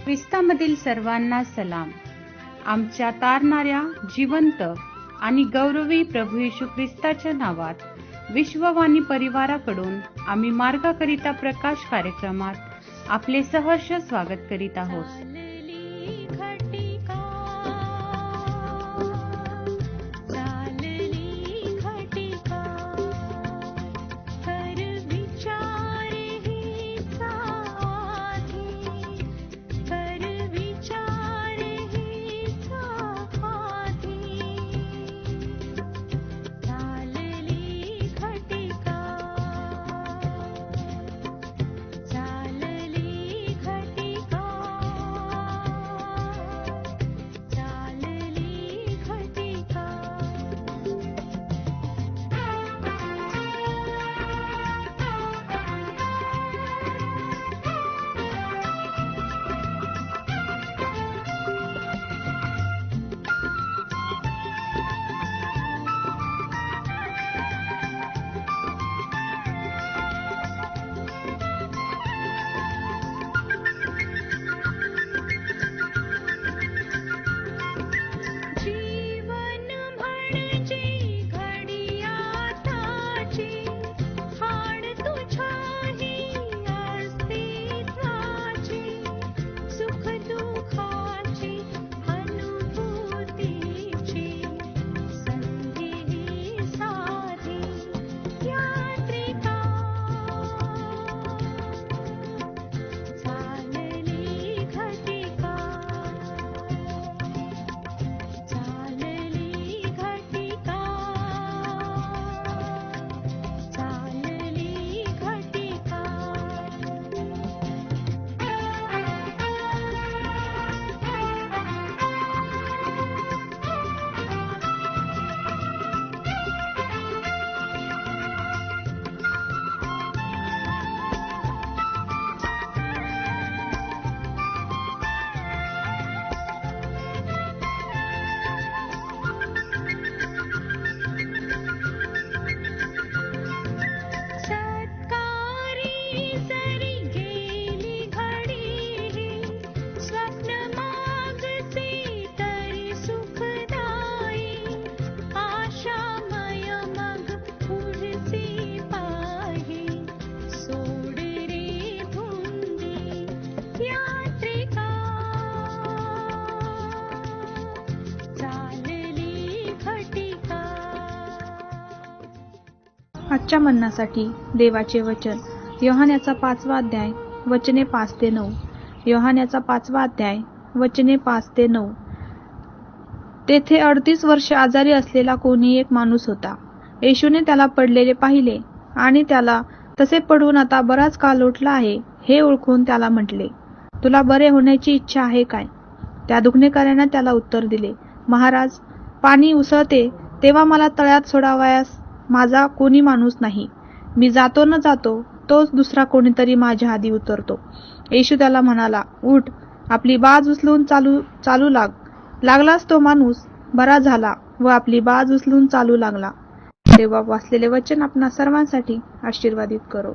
ख्रिस्तामधील सर्वांना सलाम. आमच्या तारणाऱ्या, जिवंत आणि गौरवी प्रभू येशू ख्रिस्ताच्या नावात विश्ववाणी परिवाराकडून आम्ही मार्गाकरिता प्रकाश कार्यक्रमात आपले सहर्ष स्वागत करीत आहोत. आजच्या मन्नासाठी देवाचे वचन योहान्याचा 5वा अध्याय वचने 5 ते 9. योहान्याचा 5वा अध्याय वचने 5 ते 9. तेथे 38 वर्ष आजारी असलेला कोणी एक माणूस होता. येशूने त्याला पडलेले पाहिले आणि त्याला तसे पडून आता बराच काळ लोटला आहे हे ओळखून त्याला म्हटले, तुला बरे होण्याची इच्छा आहे काय? त्या दुखणेकऱ्याने त्याला उत्तर दिले, महाराज, पाणी उसळते तेव्हा मला तळ्यात सोडावयास माझा कोणी माणूस नाही. मी जातो न जातो तोच दुसरा कोणीतरी माझ्या आधी उतरतो. येशू त्याला म्हणाला, उठ, आपली बाज उचलून चालू लाग. लागलाच तो माणूस बरा झाला व आपली बाज उचलून चालू लागला. तेव्हा वाचलेले वचन आपणा सर्वांसाठी आशीर्वादित करो.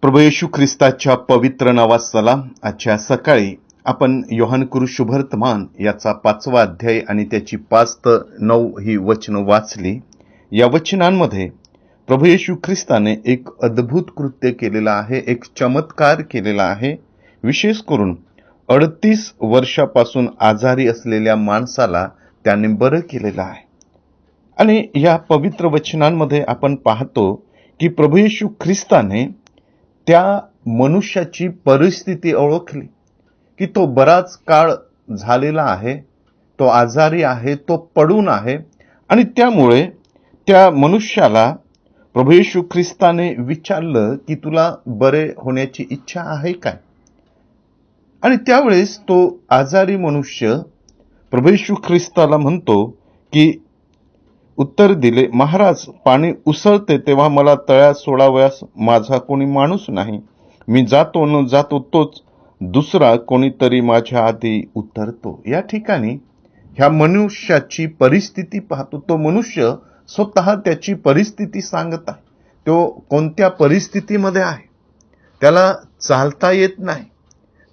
प्रभू येशू ख्रिस्ताच्या पवित्र नावात सलाम. आजच्या सकाळी आपण योहान शुभवर्तमान याचा 5वा अध्याय आणि त्याची 5 ते 9 ही वचनं वाचली. या वचनांमध्ये प्रभू येशू ख्रिस्ताने एक अद्भुत कृत्य केलेलं आहे, एक चमत्कार केलेला आहे. विशेष करून 38 वर्षापासून आजारी असलेल्या माणसाला त्याने बरं केलेलं आहे. आणि या पवित्र वचनांमध्ये आपण पाहतो की प्रभू येशू ख्रिस्ताने त्या मनुष्याची परिस्थिती ओळखली की तो बराच काळ झालेला आहे, तो आजारी आहे, तो पडून आहे. आणि त्यामुळे त्या मनुष्याला प्रभू येशू ख्रिस्ताने विचारलं की तुला बरे होण्याची इच्छा आहे काय? आणि त्यावेळेस तो आजारी मनुष्य प्रभू येशू ख्रिस्ताला म्हणतो की उत्तर दिले, महाराज, पाणी उसळते तेव्हा मला तळ्यात सोडावयास माझा कोणी माणूस नाही. मी जातो न जातो तोच दुसरा कोणीतरी माझ्या आधी उतरतो. या ठिकाणी ह्या मनुष्याची परिस्थिती पाहतो. तो मनुष्य स्वतः त्याची परिस्थिती सांगत आहे. तो कोणत्या परिस्थितीमध्ये आहे, त्याला चालता येत नाही,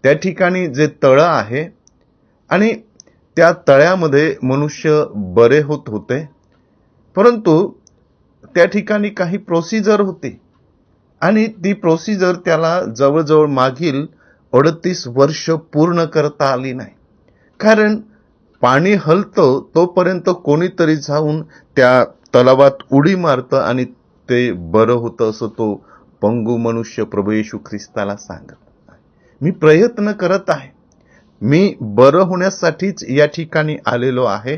त्या ठिकाणी जे तळं आहे आणि त्या तळ्यामध्ये मनुष्य बरे होत होते, परंतु त्या ठिकाणी काही प्रोसिजर होती आणि ती प्रोसिजर त्याला जवळजवळ मागील 38 वर्ष पूर्ण करता आली नाही. कारण पाणी हलतं तोपर्यंत कोणीतरी जाऊन त्या तलावात उडी मारतं आणि ते बरं होतं, असं तो पंगू मनुष्य प्रभू येशू ख्रिस्ताला सांगत. मी प्रयत्न करत आहे, मी बरं होण्यासाठीच या ठिकाणी आलेलो आहे,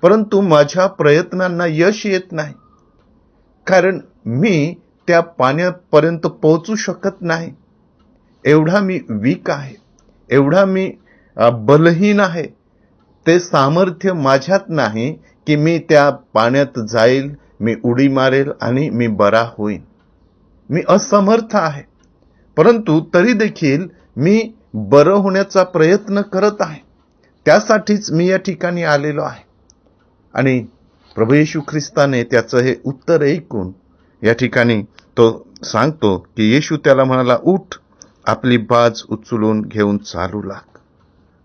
परंतु माझ्या प्रयत्नांना यश येत नाही, कारण मी त्या पाण्यापर्यंत पोहोचू शकत नाही. एवढा मी वीक आहे, एवढा मी बलहीन आहे. ते सामर्थ्य माझ्यात नाही की मी त्या पाण्यात जाईल, मी उडी मारेल आणि मी बरा होईन. मी असमर्थ आहे, परंतु तरी देखील मी बरं होण्याचा प्रयत्न करत आहे. त्यासाठीच मी या ठिकाणी आलेलो आहे. आणि प्रभू येशू ख्रिस्ताने त्याचं हे उत्तर ऐकून या ठिकाणी तो सांगतो की येशू त्याला म्हणाला, उठ, आपली बाज उचलून घेऊन चालू लाग.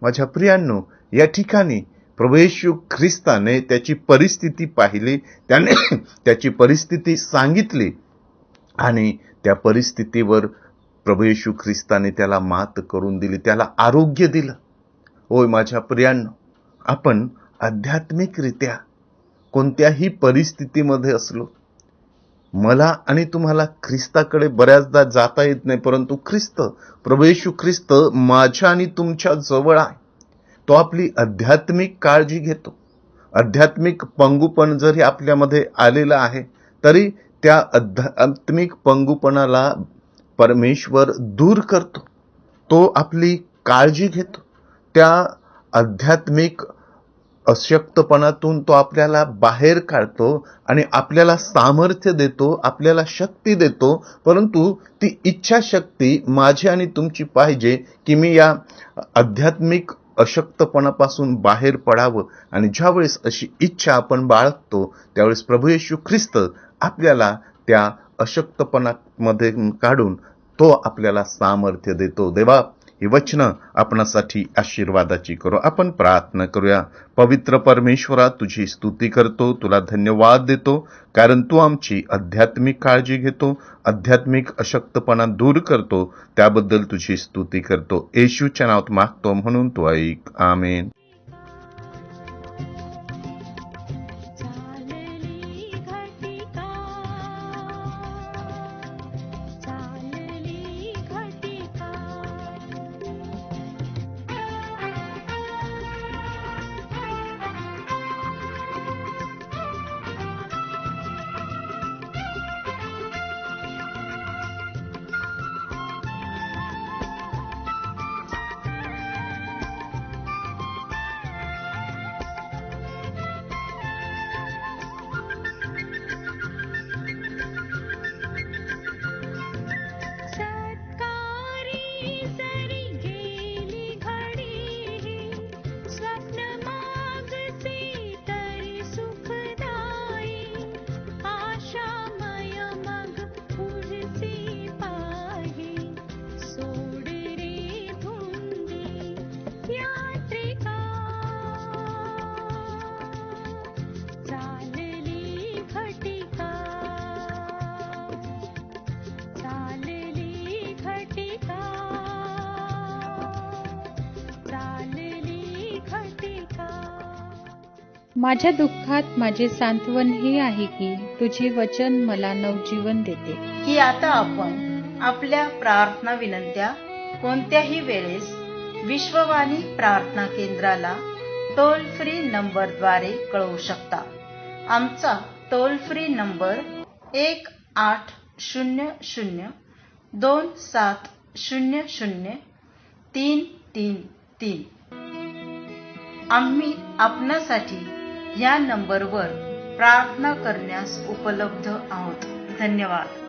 माझ्या प्रियांनो, या ठिकाणी प्रभू येशू ख्रिस्ताने त्याची परिस्थिती पाहिली, त्याने त्याची परिस्थिती सांगितली आणि त्या परिस्थितीवर प्रभू येशू ख्रिस्ताने त्याला मात करून दिली, त्याला आरोग्य दिलं. होय माझ्या प्रियांनो, आपण आध्यात्मिकरित्या कोणत्याही परिस्थितीमध्ये असलो, मला आणि तुम्हाला ख्रिस्ताकडे बऱ्याचदा जाता येत नाही, परंतु ख्रिस्त, प्रभू येशू ख्रिस्त माझ्या आणि तुमच्या जवळ आहे. तो आपली आध्यात्मिक काळजी घेतो. आध्यात्मिक पंगुपण जरी आपल्यामध्ये आलेला आहे, तरी त्या आध्यात्मिक पंगुपणाला परमेश्वर दूर करतो. तो आपली काळजी घेतो. त्या आध्यात्मिक अशक्तपणातून तो आपल्याला बाहेर काढतो आणि आपल्याला सामर्थ्य देतो, आपल्याला शक्ती देतो. परंतु ती इच्छाशक्ती माझी आणि तुमची पाहिजे की मी या आध्यात्मिक अशक्तपणापासून बाहेर पडावं. आणि ज्यावेळेस अशी इच्छा आपण बाळगतो, त्यावेळेस प्रभू येशू ख्रिस्त आपल्याला त्या अशक्तपणामध्ये काढून तो आपल्याला सामर्थ्य देतो. देवा, ही वचनं आपणासाठी आशीर्वादाची करो. आपण प्रार्थना करूया. पवित्र परमेश्वरा, तुझी स्तुती करतो, तुला धन्यवाद देतो, कारण तू आमची आध्यात्मिक काळजी घेतो, आध्यात्मिक अशक्तपणा दूर करतो. त्याबद्दल तुझी स्तुती करतो. येशूच्या नावात मागतो, म्हणून तू ऐक. आमेन. माझ्या दुःखात माझे सांत्वन हे आहे की तुझे वचन मला नवजीवन देते. की आता आपण आपल्या प्रार्थना विनंत्या कोणत्याही वेळेस विश्ववाणी प्रार्थना केंद्राला टोल फ्री नंबरद्वारे कळवू शकता. आमचा टोल फ्री नंबर 1800-2700-333. आम्ही आपणासाठी या नंबरवर प्रार्थना करण्यास उपलब्ध आहोत. धन्यवाद.